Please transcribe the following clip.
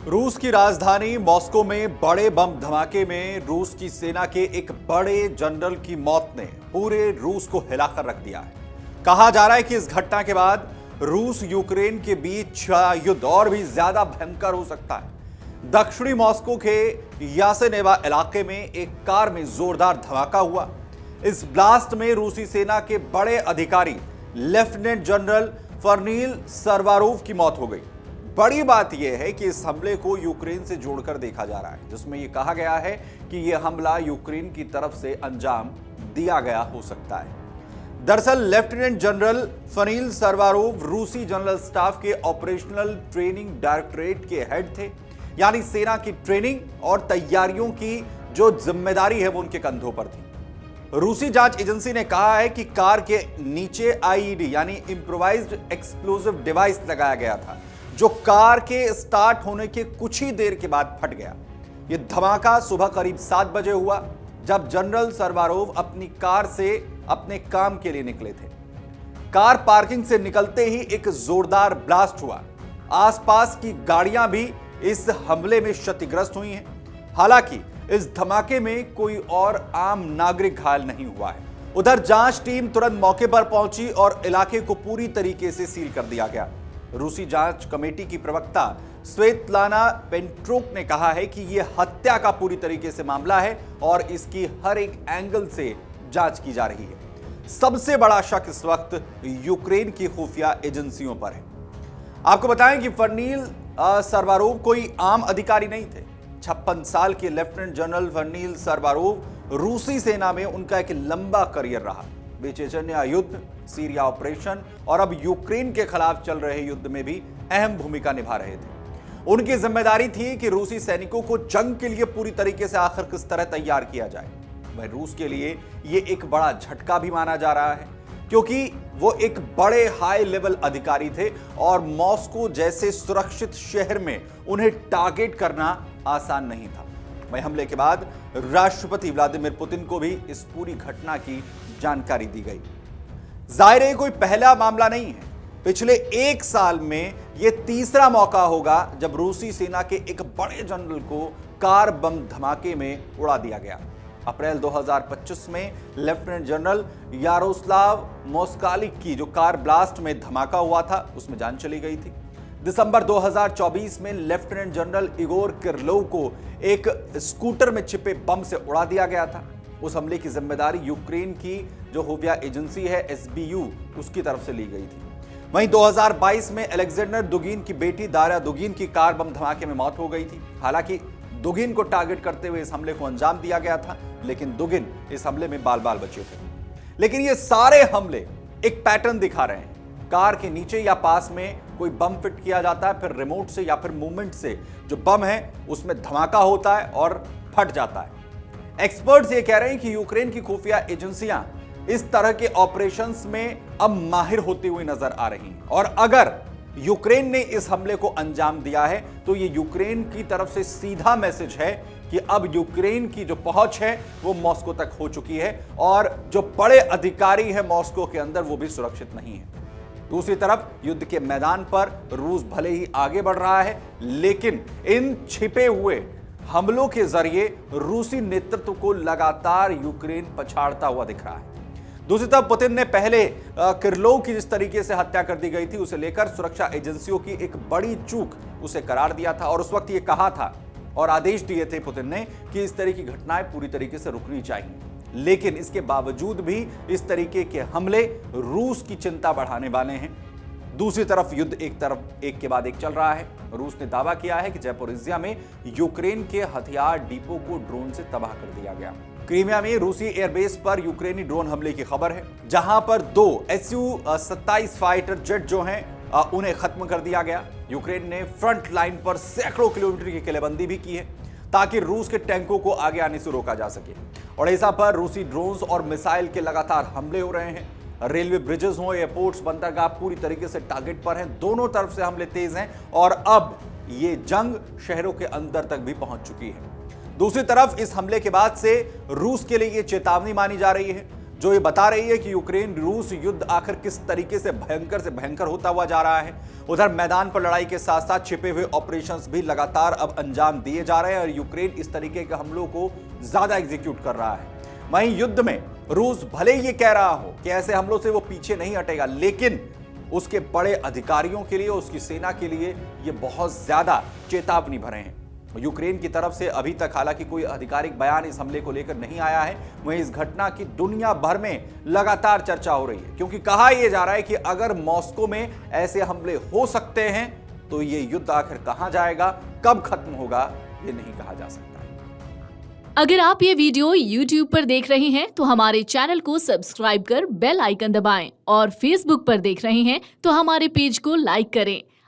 रूस की राजधानी मॉस्को में बड़े बम धमाके में रूस की सेना के एक बड़े जनरल की मौत ने पूरे रूस को हिलाकर रख दिया है। कहा जा रहा है कि इस घटना के बाद रूस यूक्रेन के बीच युद्ध और भी ज्यादा भयंकर हो सकता है। दक्षिणी मॉस्को के यासेनेवा इलाके में एक कार में जोरदार धमाका हुआ। इस ब्लास्ट में रूसी सेना के बड़े अधिकारी लेफ्टिनेंट जनरल फर्नील सरवारोव की मौत हो गई। बड़ी बात यह है कि इस हमले को यूक्रेन से जोड़कर देखा जा रहा है, जिसमें यह कहा गया है कि यह हमला यूक्रेन की तरफ से अंजाम दिया गया हो सकता है। दरअसल लेफ्टिनेंट जनरल फनील सरवारोव रूसी जनरल स्टाफ के ऑपरेशनल ट्रेनिंग डायरेक्टरेट के हेड थे, यानी सेना की ट्रेनिंग और तैयारियों की जो जिम्मेदारी है वो उनके कंधों पर थी। रूसी जांच एजेंसी ने कहा है कि कार के नीचे आईईडी यानी इंप्रोवाइज्ड एक्सप्लोसिव डिवाइस लगाया गया था, जो कार के स्टार्ट होने के कुछ ही देर के बाद फट गया। यह धमाका सुबह करीब 7 बजे हुआ, जब जनरल सरवारोव अपनी कार से अपने काम के लिए निकले थे। कार पार्किंग से निकलते ही एक जोरदार ब्लास्ट हुआ। आसपास की गाड़ियां भी इस हमले में क्षतिग्रस्त हुई हैं। हालांकि इस धमाके में कोई और आम नागरिक घायल नहीं हुआ है। उधर जांच टीम तुरंत मौके पर पहुंची और इलाके को पूरी तरीके से सील कर दिया गया। रूसी जांच कमेटी की प्रवक्ता स्वेतलाना पेंट्रोक ने कहा है कि यह हत्या का पूरी तरीके से मामला है और इसकी हर एक एंगल से जांच की जा रही है। सबसे बड़ा शक इस वक्त यूक्रेन की खुफिया एजेंसियों पर है। आपको बताएं कि फर्नील सरवारोव कोई आम अधिकारी नहीं थे। 56 साल के लेफ्टिनेंट जनरल फर्नील सरवारोव रूसी सेना में उनका एक लंबा करियर रहा। वे चेचन्या युद्ध, सीरिया ऑपरेशन और अब यूक्रेन के खिलाफ चल रहे युद्ध में भी अहम भूमिका निभा रहे थे। उनकी जिम्मेदारी थी कि रूसी सैनिकों को जंग के लिए पूरी तरीके से आखिर किस तरह तैयार किया जाए। वह रूस के लिए यह एक बड़ा झटका भी माना जा रहा है, क्योंकि वो एक बड़े हाई लेवल अधिकारी थे और मॉस्को जैसे सुरक्षित शहर में उन्हें टारगेट करना आसान नहीं था। वही हमले के बाद राष्ट्रपति व्लादिमीर पुतिन को भी इस पूरी घटना की जानकारी दी गई। जाहिर है कोई पहला मामला नहीं है। पिछले 1 साल में यह तीसरा मौका होगा जब रूसी सेना के एक बड़े जनरल को कार बम धमाके में उड़ा दिया गया। अप्रैल 2025 में लेफ्टिनेंट जनरल यारोस्लाव मोस्कालिक की जो कार ब्लास्ट में धमाका हुआ था, उसमें जान चली गई थी। दिसंबर 2024 में लेफ्टिनेंट जनरल इगोर किरलोव को एक स्कूटर में छिपे बम से उड़ा दिया गया था। उस हमले की जिम्मेदारी यूक्रेन की जो खुफिया एजेंसी है एसबीयू, उसकी तरफ से ली गई थी। वहीं 2022 में अलेक्जेंडर दुगिन की बेटी दारा दुगिन की कार बम धमाके में मौत हो गई थी। हालांकि दुगिन को टारगेट करते हुए इस हमले को अंजाम दिया गया था, लेकिन दुगिन इस हमले में बाल बाल बचे थे। लेकिन ये सारे हमले एक पैटर्न दिखा रहे हैं। कार के नीचे या पास में कोई बम फिट किया जाता है, फिर रिमोट से या फिर मूवमेंट से जो बम है उसमें धमाका होता है और फट जाता है। एक्सपर्ट्स ये कह रहे हैं कि यूक्रेन की खुफिया एजेंसियां इस तरह के ऑपरेशंस में अब माहिर होती हुई नजर आ रही हैं और अगर यूक्रेन ने इस हमले को अंजाम दिया है तो ये यूक्रेन की तरफ से सीधा मैसेज है कि अब यूक्रेन की जो पहुंच है वो मॉस्को तक हो चुकी है और जो बड़े अधिकारी हैं मॉस्को के अंदर वो भी सुरक्षित नहीं है। दूसरी तरफ युद्ध के मैदान पर रूस भले ही आगे बढ़ रहा है, लेकिन इन छिपे हुए हमलों के जरिए रूसी नेतृत्व को लगातार यूक्रेन पछाड़ता हुआ दिख रहा है। दूसरी तरफ पुतिन ने पहले किरलोव की जिस तरीके से हत्या कर दी गई थी उसे लेकर सुरक्षा एजेंसियों की एक बड़ी चूक उसे करार दिया था और उस वक्त ये कहा था और आदेश दिए थे पुतिन ने कि इस तरह की घटनाएं पूरी तरीके से रुकनी चाहिए। लेकिन इसके बावजूद भी इस तरीके के हमले रूस की चिंता बढ़ाने वाले हैं। दूसरी तरफ युद्ध एक के बाद एक चल रहा है। रूस ने दावा किया है कि जापोरिजिया में यूक्रेन के हथियार डिपो को ड्रोन से तबाह कर दिया गया। क्रीमिया में रूसी एयरबेस पर यूक्रेनी ड्रोन हमले की खबर है, जहां पर 2 Su-27 फाइटर जेट जो हैं उन्हें खत्म कर दिया गया। यूक्रेन ने फ्रंट लाइन पर सैकड़ों किलोमीटर की किलेबंदी भी की है ताकि रूस के टैंकों को आगे आने से रोका जा सके। ओडेसा पर रूसी ड्रोन्स और मिसाइल के लगातार हमले हो रहे हैं। रेलवे ब्रिजेस हो, एयरपोर्ट्स, बंदरगाह पूरी तरीके से टारगेट पर हैं। दोनों तरफ से हमले तेज हैं और अब ये जंग शहरों के अंदर तक भी पहुंच चुकी है। दूसरी तरफ इस हमले के बाद से रूस के लिए यह चेतावनी मानी जा रही है। जो ये बता रही है कि यूक्रेन रूस युद्ध आखिर किस तरीके से भयंकर होता हुआ जा रहा है। उधर मैदान पर लड़ाई के साथ साथ छिपे हुए ऑपरेशंस भी लगातार अब अंजाम दिए जा रहे हैं और यूक्रेन इस तरीके के हमलों को ज्यादा एग्जीक्यूट कर रहा है। वहीं युद्ध में रूस भले ही ये कह रहा हो कि ऐसे हमलों से वो पीछे नहीं हटेगा, लेकिन उसके बड़े अधिकारियों के लिए, उसकी सेना के लिए ये बहुत ज्यादा चेतावनी भरे हैं। यूक्रेन की तरफ से अभी तक हालांकि कोई आधिकारिक बयान इस हमले को लेकर नहीं आया है। वहीं इस घटना की दुनिया भर में लगातार चर्चा हो रही है, क्योंकि कहा यह जा रहा है कि अगर मॉस्को में ऐसे हमले हो सकते हैं तो ये युद्ध आखिर कहां जाएगा, कब खत्म होगा, ये नहीं कहा जा सकता। अगर आप ये वीडियो YouTube पर देख रहे हैं तो हमारे चैनल को सब्सक्राइब कर बेल आइकन दबाएं और Facebook पर देख रहे हैं तो हमारे पेज को लाइक करें।